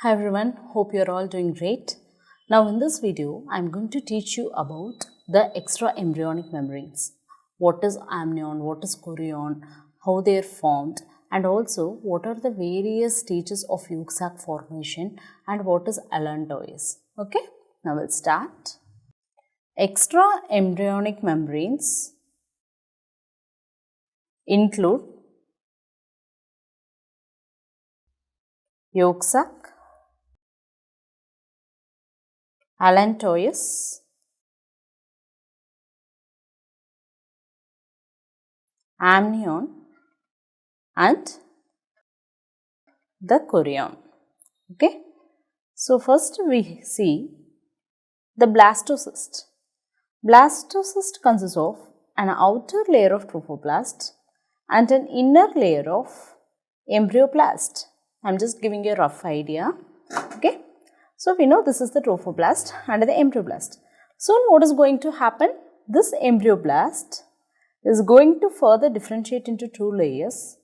Hi everyone, hope you're all doing great. Now in this video, I'm going to teach you about the extra-embryonic membranes. What is amnion, what is chorion, how they are formed, and also what are the various stages of yolk sac formation and what is Allantois. Okay, now we'll start. Extra-embryonic membranes include yolk sac, Allantois, amnion and the chorion. Okay, so first we see the blastocyst. Blastocyst consists of an outer layer of trophoblast and an inner layer of embryoblast. I am just giving you a rough idea. Okay, so we know this is the trophoblast and the embryoblast. Soon what is going to happen? This embryoblast is going to further differentiate into two layers,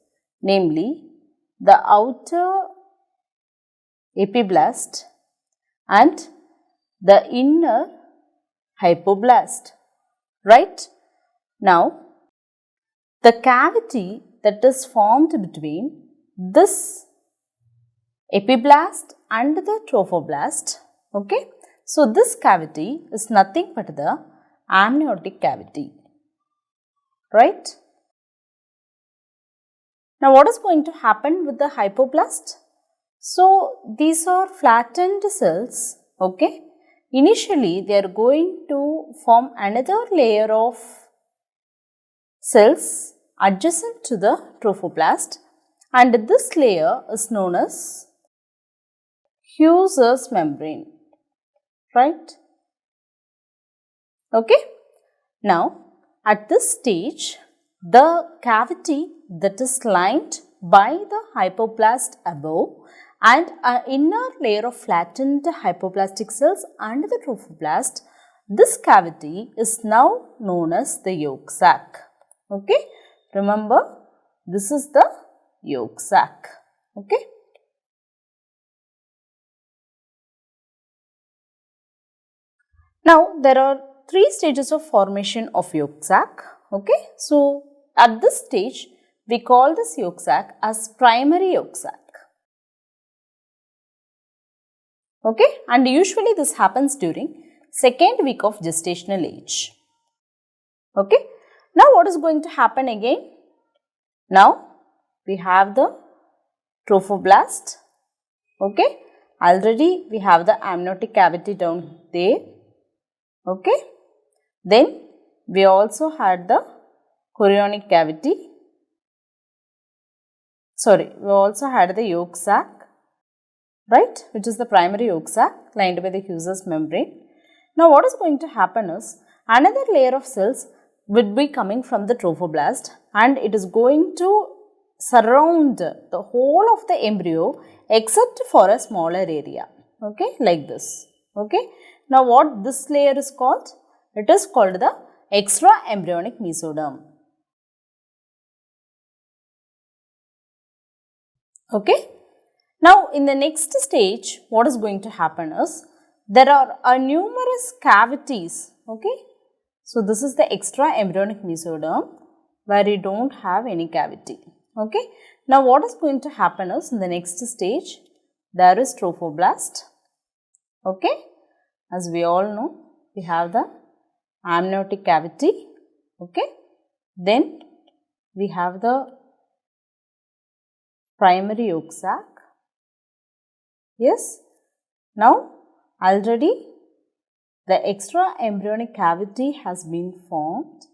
namely the outer epiblast and the inner hypoblast. Right? Now, the cavity that is formed between this epiblast and the trophoblast, okay? So, this cavity is nothing but the amniotic cavity. Right? Now, what is going to happen with the hypoblast? So, these are flattened cells, okay? Initially, they are going to form another layer of cells adjacent to the trophoblast, and this layer is known as Hughes membrane, right? Okay. Now, at this stage, the cavity that is lined by the hypoblast above and an inner layer of flattened hypoplastic cells under the trophoblast, this cavity is now known as the yolk sac. Okay, remember this is the yolk sac. Okay. Now there are three stages of formation of yolk sac. Okay, so at this stage we call this yolk sac as primary yolk sac. Okay, and usually this happens during second week of gestational age. Okay, now what is going to happen again? Now we have the trophoblast. Okay, already we have the amniotic cavity down there. Okay, then we also had the chorionic cavity. We also had the yolk sac, right, which is the primary yolk sac lined by the Hughes membrane. Now what is going to happen is another layer of cells would be coming from the trophoblast and it is going to surround the whole of the embryo except for a smaller area, okay, like this. Okay, now what this layer is called? It is called the extra-embryonic mesoderm. Okay, now in the next stage what is going to happen is there are numerous cavities. Okay, so this is the extra-embryonic mesoderm where you don't have any cavity. Okay, now what is going to happen is in the next stage there is trophoblast. Okay, as we all know we have the amniotic cavity. Okay, then we have the primary yolk sac. Yes, now already the extra-embryonic cavity has been formed.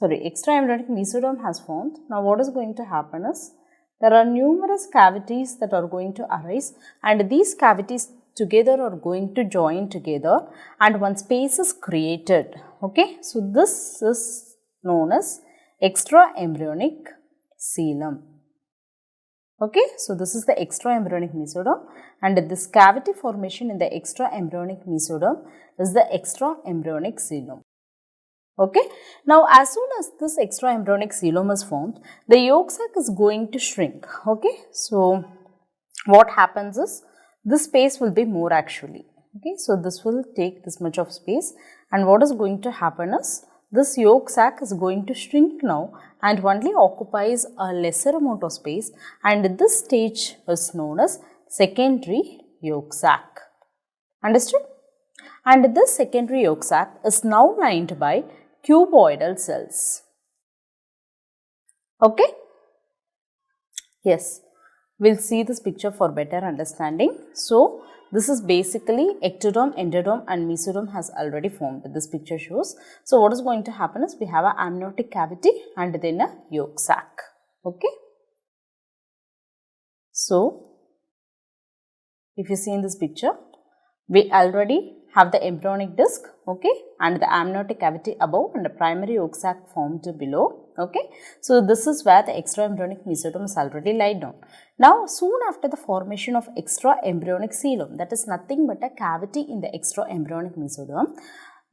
Extra-embryonic mesoderm has formed. Now what is going to happen is there are numerous cavities that are going to arise and these cavities together are going to join together and one space is created. Okay, so this is known as extra-embryonic coelom. Okay, so this is the extra-embryonic mesoderm and this cavity formation in the extra-embryonic mesoderm is the extra-embryonic coelom. Okay, now as soon as this extra-embryonic coelom is formed, the yolk sac is going to shrink. Okay, so what happens is this space will be more actually. Okay, so this will take this much of space, and what is going to happen is this yolk sac is going to shrink now and only occupies a lesser amount of space, and this stage is known as secondary yolk sac. Understood? And this secondary yolk sac is now lined by cuboidal cells. Okay? Yes, we'll see this picture for better understanding. So, this is basically ectoderm, endoderm and mesoderm has already formed. This picture shows. So, what is going to happen is we have an amniotic cavity and then a yolk sac. Okay? So, if you see in this picture, we already have the embryonic disc, okay, and the amniotic cavity above and the primary yolk sac formed below, okay. So, this is where the extra-embryonic mesoderm is already laid down. Now, soon after the formation of extra-embryonic coelom, that is nothing but a cavity in the extra-embryonic mesoderm,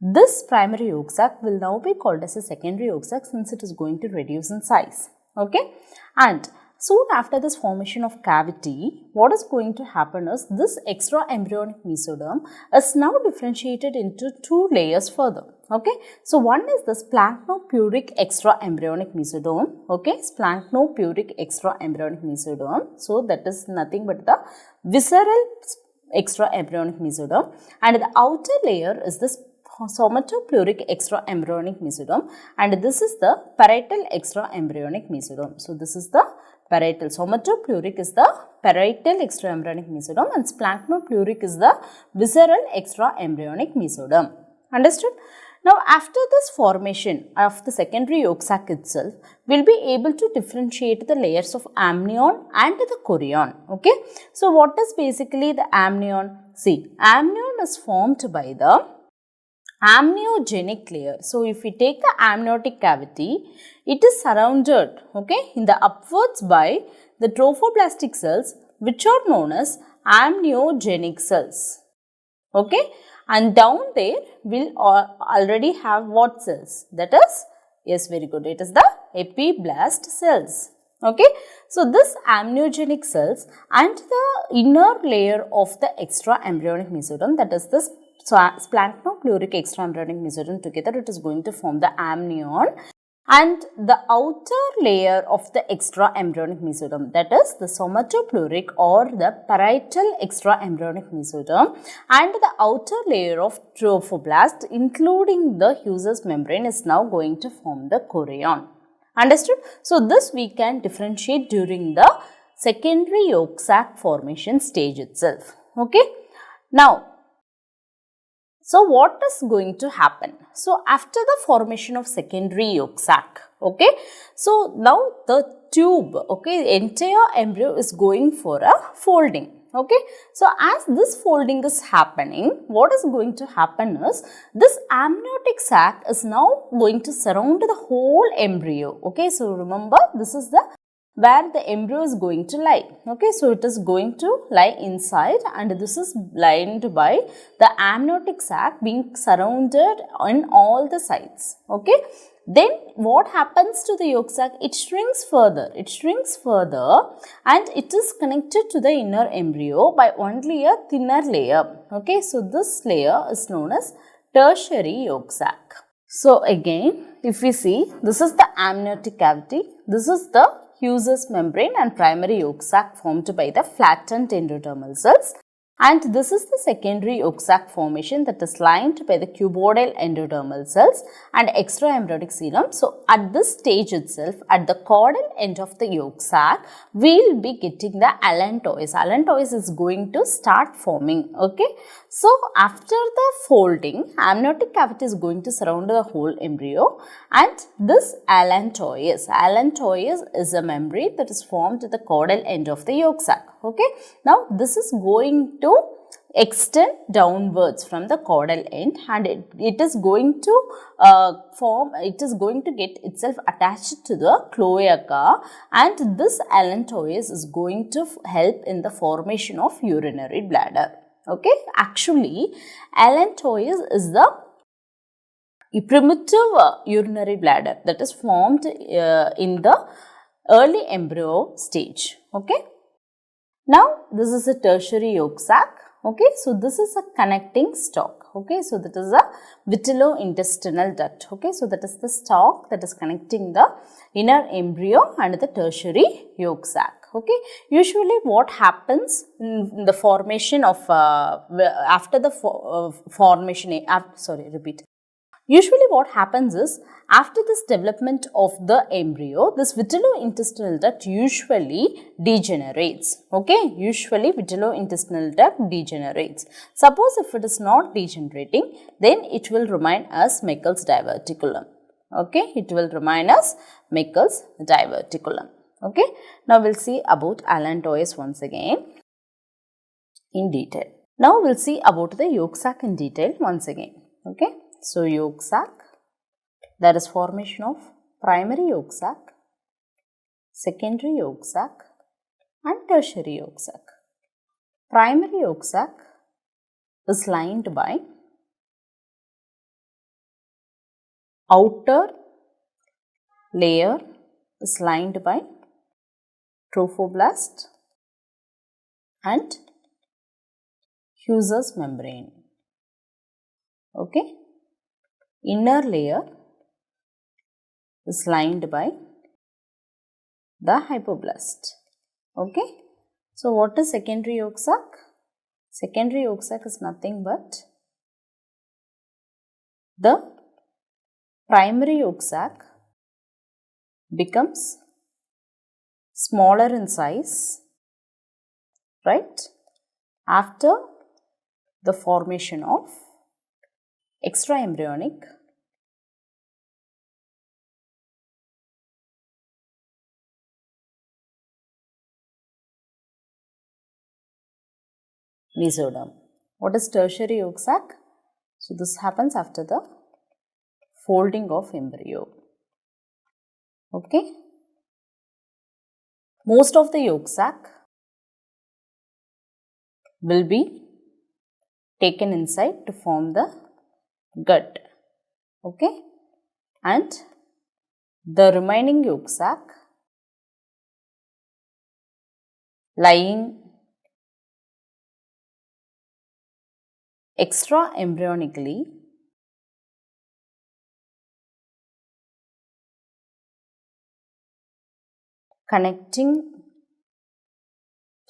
this primary yolk sac will now be called as a secondary yolk sac since it is going to reduce in size, okay. And soon after this formation of cavity, what is going to happen is this extra-embryonic mesoderm is now differentiated into two layers further. Okay, so one is the splanchno-puric extra-embryonic mesoderm. Okay, splanchno-puric extra-embryonic mesoderm. So that is nothing but the visceral extra-embryonic mesoderm, and the outer layer is this somatopleuric extra-embryonic mesoderm, and this is the parietal extra-embryonic mesoderm. So this is the parietal. Somatopleuric is the parietal extra-embryonic mesoderm and splanchno-pleuric is the visceral extra-embryonic mesoderm. Understood? Now, after this formation of the secondary yolk sac itself, we will be able to differentiate the layers of amnion and the chorion. Okay? So, what is basically the amnion? See, amnion is formed by the amniogenic layer. So, if we take the amniotic cavity, it is surrounded, okay, in the upwards by the trophoblastic cells which are known as amniogenic cells, okay, and down there will already have what cells? That is, yes, very good, it is the epiblast cells, okay. So, this amniogenic cells and the inner layer of the extra-embryonic mesoderm, that is this splanchno-pleuric extra-embryonic mesoderm together, it is going to form the amnion, and the outer layer of the extra-embryonic mesoderm, that is the somatopleuric or the parietal extra-embryonic mesoderm, and the outer layer of trophoblast including the Hughes membrane is now going to form the chorion. Understood? So, this we can differentiate during the secondary yolk sac formation stage itself. Okay. Now, so what is going to happen? So, after the formation of secondary yolk sac, okay, so now the tube, okay, entire embryo is going for a folding. Okay, so as this folding is happening, what is going to happen is this amniotic sac is now going to surround the whole embryo. Okay, so remember this is the where the embryo is going to lie. Okay, so it is going to lie inside and this is lined by the amniotic sac being surrounded on all the sides. Okay, then what happens to the yolk sac? It shrinks further. It shrinks further and it is connected to the inner embryo by only a thinner layer. Okay, so this layer is known as tertiary yolk sac. So again, if we see, this is the amniotic cavity. This is the Hughes membrane and primary yolk sac formed by the flattened endodermal cells, and this is the secondary yolk sac formation that is lined by the cuboidal endodermal cells and extra-embryonic coelom. So, at this stage itself, at the caudal end of the yolk sac, we will be getting the Allantois. Allantois is going to start forming. Okay. So, after the folding, amniotic cavity is going to surround the whole embryo, and this Allantois is a membrane that is formed at the caudal end of the yolk sac. Okay. Now, this is going to extend downwards from the caudal end and it is going to get itself attached to the cloaca, and this Allantois is going to help in the formation of urinary bladder. Okay, actually Allantois is the primitive urinary bladder that is formed in the early embryo stage. Okay. Now, this is a tertiary yolk sac. Okay, so this is a connecting stalk. Okay, so that is a vitello-intestinal duct. Okay, so that is the stalk that is connecting the inner embryo and the tertiary yolk sac. Okay, usually what happens in the formation of after the formation, Usually what happens is, after this development of the embryo, this vitello-intestinal duct usually degenerates. Okay, usually vitello-intestinal duct degenerates. Suppose if it is not degenerating, then it will remain as Meckel's diverticulum. Okay, it will remain as Meckel's diverticulum. Okay, now we'll see about Allantois once again in detail. Now we'll see about the yolk sac in detail once again. Okay. So, yolk sac, that is formation of primary yolk sac, secondary yolk sac and tertiary yolk sac. Primary yolk sac is lined by outer layer is lined by trophoblast and Hughes membrane. Okay. Inner layer is lined by the hypoblast. Okay. So, what is secondary yolk sac? Secondary yolk sac is nothing but the primary yolk sac becomes smaller in size, right, after the formation of extra-embryonic mesoderm. What is tertiary yolk sac? So, this happens after the folding of embryo. Okay. Most of the yolk sac will be taken inside to form the gut. Okay. And the remaining yolk sac lying extra-embryonically connecting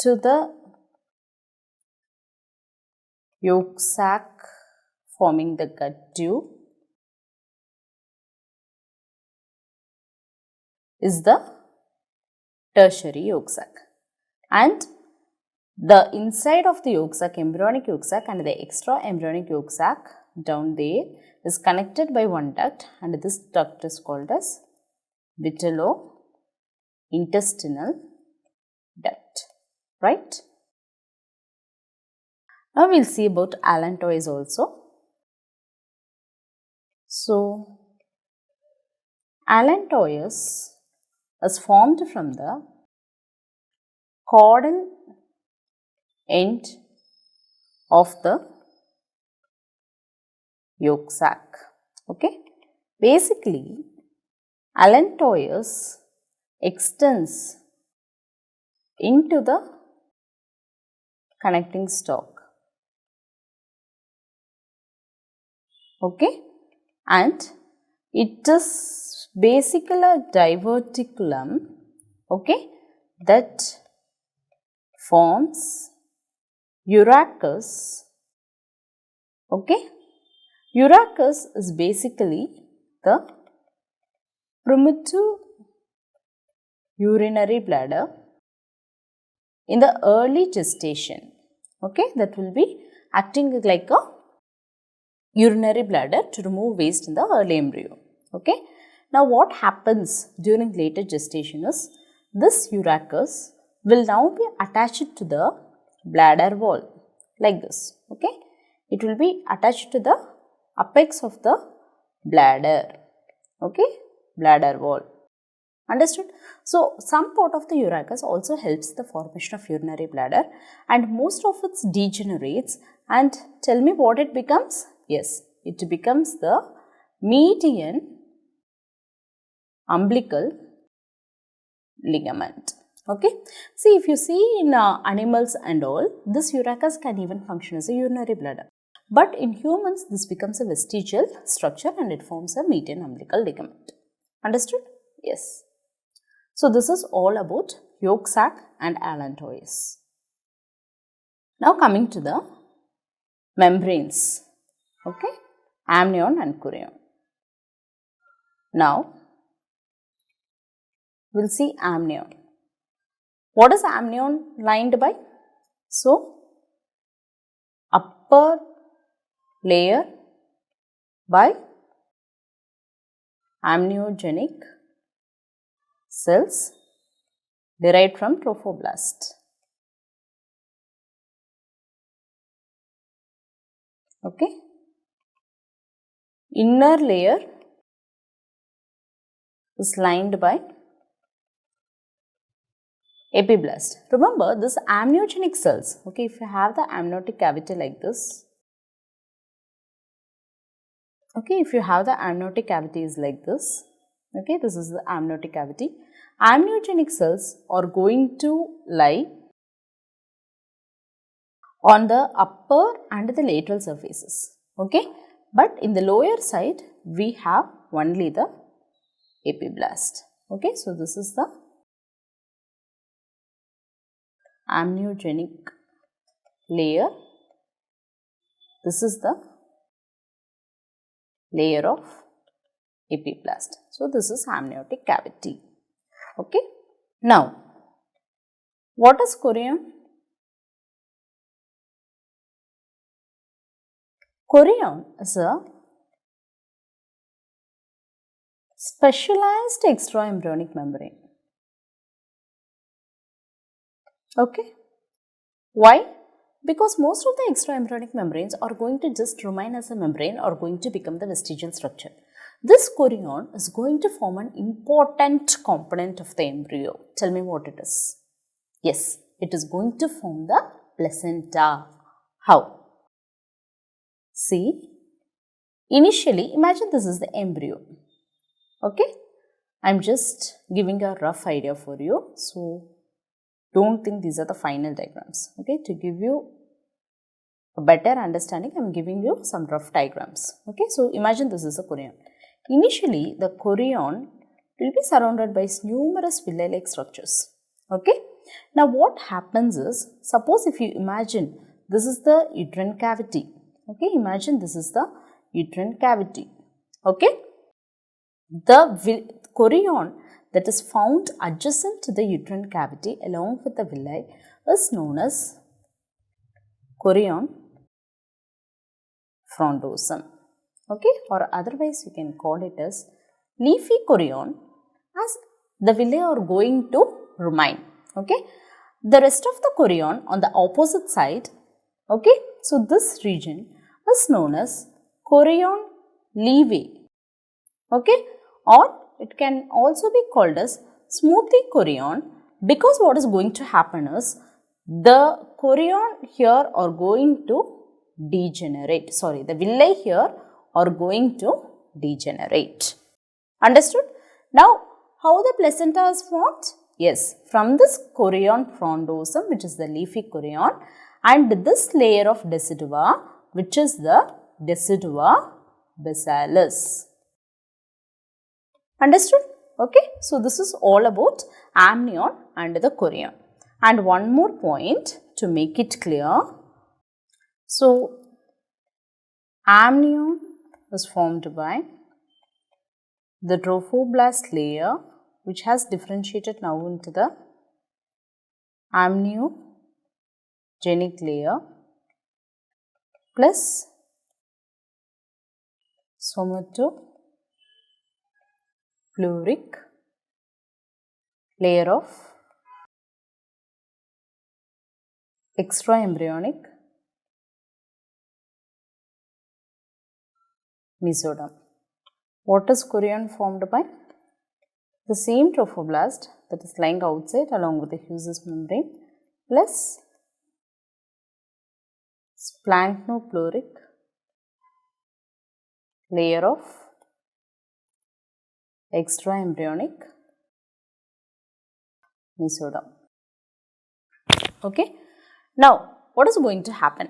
to the yolk sac forming the gut tube is the tertiary yolk sac, and the inside of the yolk sac, embryonic yolk sac and the extra-embryonic yolk sac down there is connected by one duct, and this duct is called as vitello-intestinal duct, right. Now, we will see about Allantois also. So, Allantois is formed from the caudal end of the yolk sac. Okay. Basically, Allantois extends into the connecting stalk. Okay. And it is basically a diverticulum, okay, that forms urachus. Okay. Urachus is basically the primitive urinary bladder in the early gestation. Okay, that will be acting like a urinary bladder to remove waste in the early embryo. Okay. Now, what happens during later gestation is, this urachus will now be attached to the bladder wall like this. Okay. It will be attached to the apex of the bladder. Okay. Bladder wall. Understood? So, some part of the urachus also helps the formation of urinary bladder, and most of it degenerates, and tell me what it becomes? Yes, it becomes the median umbilical ligament. Okay. See, if you see in animals and all, this urachus can even function as a urinary bladder. But in humans, this becomes a vestigial structure and it forms a median umbilical ligament. Understood? Yes. So, this is all about yolk sac and Allantois. Now, coming to the membranes. Okay. Amnion and chorion. Now, we will see amnion. What is amnion lined by? So, upper layer by amniogenic cells derived from trophoblast. Okay. Inner layer is lined by epiblast. Remember, this amniogenic cells, okay, if you have the amniotic cavity like this, okay, if you have the amniotic cavity is like this, okay, this is the amniotic cavity. Amniogenic cells are going to lie on the upper and the lateral surfaces, okay, but in the lower side, we have only the epiblast, okay. So, this is the amniogenic layer, this is the layer of epiblast. So, this is amniotic cavity, okay. Now, what is chorion? Chorion is a specialized extra-embryonic membrane, okay. Why? Because most of the extra-embryonic membranes are going to just remain as a membrane or going to become the vestigial structure. This chorion is going to form an important component of the embryo. Tell me what it is. Yes, it is going to form the placenta. How? See, initially imagine this is the embryo, okay. I am just giving a rough idea for you. So, don't think these are the final diagrams, okay. To give you a better understanding, I am giving you some rough diagrams, okay. So, imagine this is a chorion. Initially, the chorion will be surrounded by numerous villi-like structures, okay. Now, what happens is, suppose if you imagine this is the uterine cavity, okay, imagine this is the uterine cavity, okay. The chorion that is found adjacent to the uterine cavity along with the villi is known as chorion frondosum, okay, or otherwise you can call it as leafy chorion, as the villi are going to remain, okay. The rest of the chorion on the opposite side, okay. So, this region is known as chorion levae, okay, or it can also be called as smoothy chorion, because what is going to happen is the chorion here are going to degenerate, the villi here are going to degenerate. Understood? Now, how the placenta is formed? Yes, from this chorion frondosum, which is the leafy chorion, and this layer of decidua, which is the decidua basalis. Understood? Okay. So, this is all about amnion and the chorion. And one more point to make it clear. So, amnion is formed by the trophoblast layer, which has differentiated now into the amniogenic layer plus somatopleuric layer of extra-embryonic mesoderm. What is chorion formed by? The same trophoblast that is lying outside along with the Hughes membrane plus splanchnopluric layer of extra-embryonic mesoderm. Okay. Now, what is going to happen?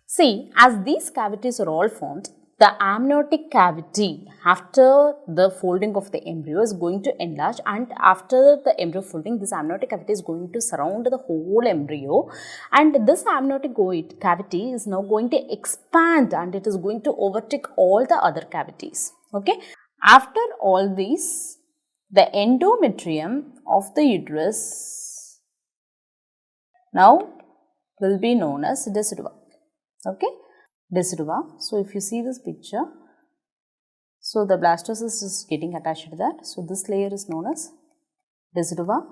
See, as these cavities are all formed, the amniotic cavity after the folding of the embryo is going to enlarge, and after the embryo folding, this amniotic cavity is going to surround the whole embryo, and this amniotic cavity is now going to expand and it is going to overtake all the other cavities. Okay. After all these, the endometrium of the uterus now will be known as decidua. Okay, decidua. So, if you see this picture, so the blastocyst is getting attached to that. So, this layer is known as decidua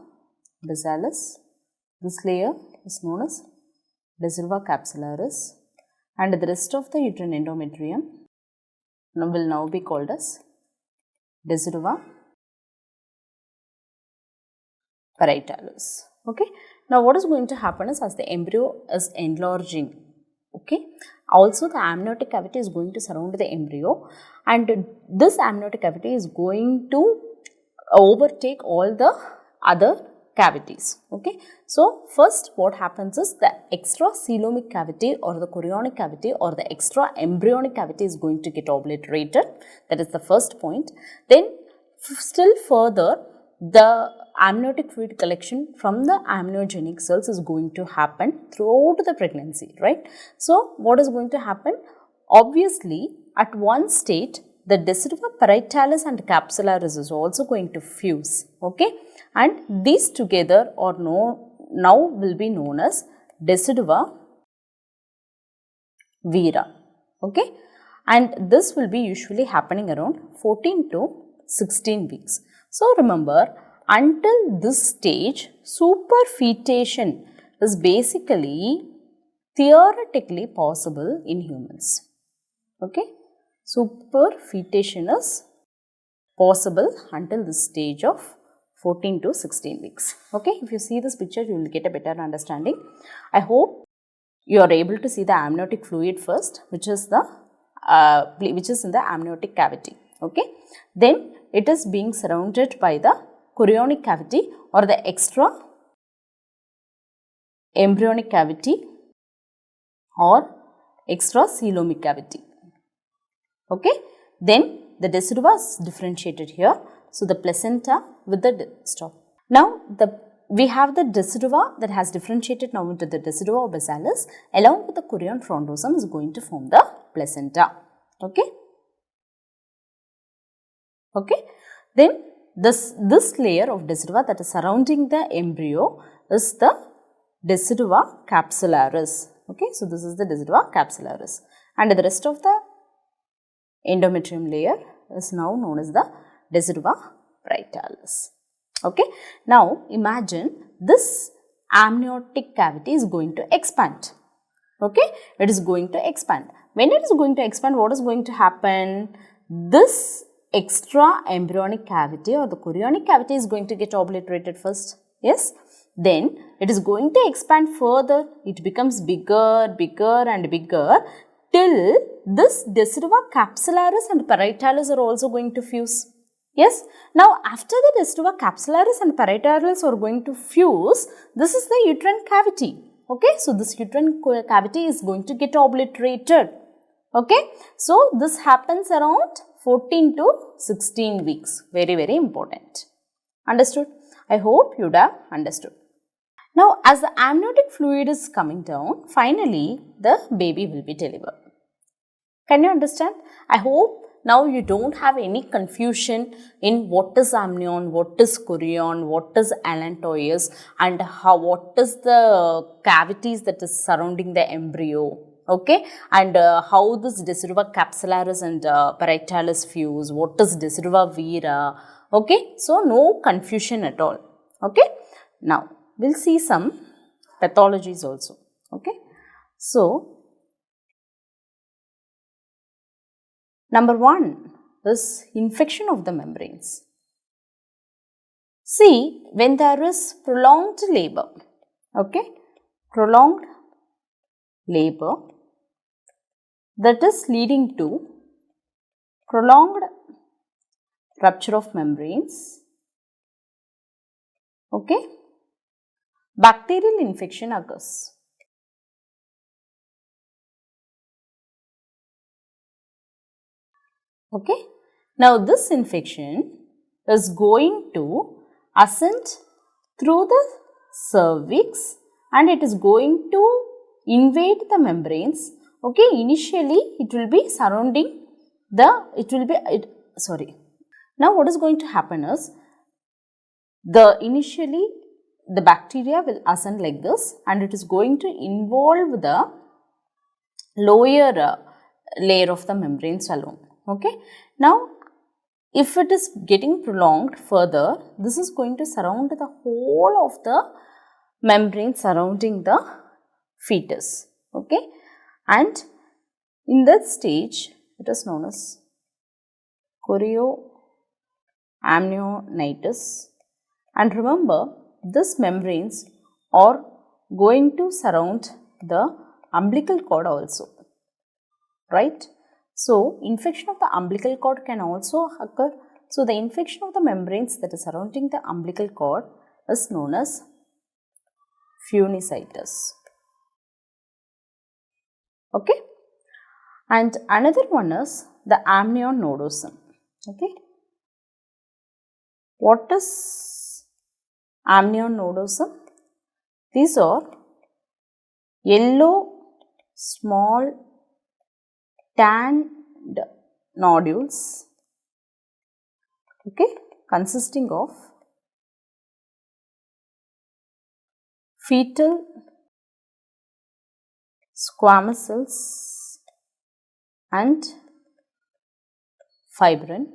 basalis. This layer is known as decidua capsularis, and the rest of the uterine endometrium will now be called as decidua parietalus. Okay. Now, what is going to happen is, as the embryo is enlarging, okay, also the amniotic cavity is going to surround the embryo, and this amniotic cavity is going to overtake all the other cavities. Okay. So, first what happens is the extra-coelomic cavity or the chorionic cavity or the extra-embryonic cavity is going to get obliterated. That is the first point. Then still further, the amniotic fluid collection from the amniogenic cells is going to happen throughout the pregnancy, right? So, what is going to happen? Obviously, at one state, the decidua parietalis and capsularis is also going to fuse, okay? And these together are now will be known as decidua vera, okay? And this will be usually happening around 14 to 16 weeks. So, remember, until this stage, superfetation is basically theoretically possible in humans. Okay. Superfetation is possible until this stage of 14 to 16 weeks. Okay. If you see this picture, you will get a better understanding. I hope you are able to see the amniotic fluid first, which is in the amniotic cavity. Okay. Then it is being surrounded by the chorionic cavity or the extra-embryonic cavity or extra-coelomic cavity. Okay. Then the decidua is differentiated here. So, the placenta with the stop. Now, we have the decidua that has differentiated now into the decidua basalis, along with the chorion frondosum is going to form the placenta. Okay. Okay. Then this layer of decidua that is surrounding the embryo is the decidua capsularis. Okay. So, this is the decidua capsularis, and the rest of the endometrium layer is now known as the decidua parietalis. Okay. Now, imagine this amniotic cavity is going to expand. Okay. It is going to expand. When it is going to expand, what is going to happen? This extra-embryonic cavity or the chorionic cavity is going to get obliterated first. Yes. Then it is going to expand further. It becomes bigger and bigger till this decidua capsularis and parietalis are also going to fuse. Yes. Now, after the decidua capsularis and parietalis are going to fuse, this is the uterine cavity. Okay. So, this uterine cavity is going to get obliterated. Okay. So, this happens around 14 to 16 weeks. Very, very important. Understood? I hope you would have understood. Now, as the amniotic fluid is coming down, finally, the baby will be delivered. Can you understand? I hope now you don't have any confusion in what is amnion, what is chorion, what is Allantois, and what is the cavities that is surrounding the embryo. Okay, and how this decidua capsularis and parietalis fuse, what is decidua vera. Okay, so no confusion at all. Okay, now we'll see some pathologies also. Okay, so number 1 is infection of the membranes. See, when there is prolonged labor, okay, prolonged labor that is leading to prolonged rupture of membranes, okay, bacterial infection occurs. Okay. Now, this infection is going to ascend through the cervix and it is going to invade the membranes. Okay. Initially, it will be surrounding the, Now, what is going to happen is, initially the bacteria will ascend like this and it is going to involve the lower layer of the membranes alone. Okay. Now, if it is getting prolonged further, this is going to surround the whole of the membrane surrounding the fetus. Okay. And in that stage, it is known as chorioamnionitis. And remember, these membranes are going to surround the umbilical cord also, right? So, infection of the umbilical cord can also occur. So, the infection of the membranes that is surrounding the umbilical cord is known as pneumocystis. Okay. And another one is the amnion nodosum. Okay. What is amnion nodosum? These are yellow small tanned nodules, okay, consisting of fetal squamous cells and fibrin,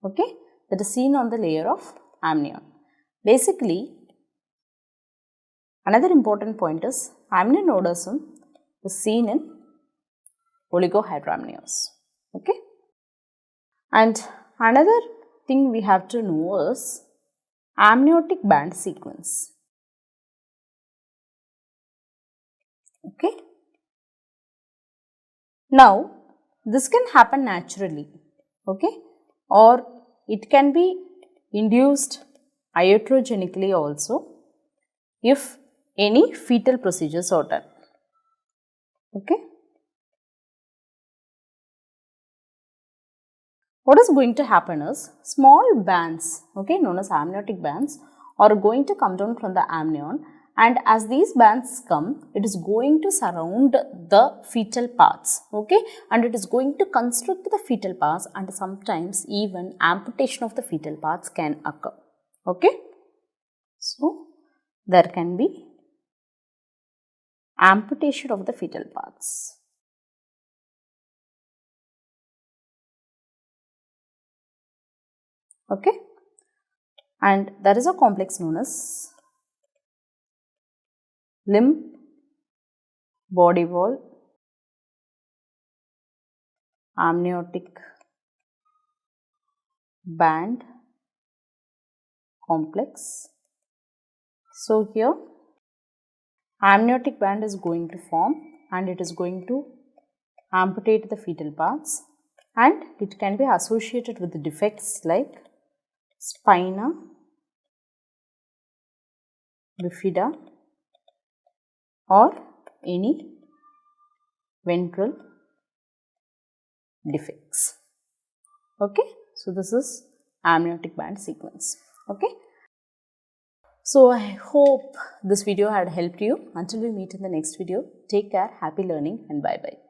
okay, that is seen on the layer of amnion. Basically, another important point is amnion nodosum is seen in oligohydramnios. Okay. And another thing we have to know is amniotic band sequence. Okay. Now, this can happen naturally, okay, or it can be induced iatrogenically also if any fetal procedures are done. Okay. What is going to happen is small bands, okay, known as amniotic bands, are going to come down from the amnion, and as these bands come, it is going to surround the fetal parts, okay, and it is going to constrict the fetal parts, and sometimes even amputation of the fetal parts can occur. Okay. So, there can be amputation of the fetal parts. Okay. And there is a complex known as limb, body wall, amniotic band complex. So, here amniotic band is going to form and it is going to amputate the fetal parts, and it can be associated with the defects like spina bifida or any ventral defects. Okay. So, this is amniotic band sequence. Okay. So, I hope this video had helped you. Until we meet in the next video, take care, happy learning and bye bye.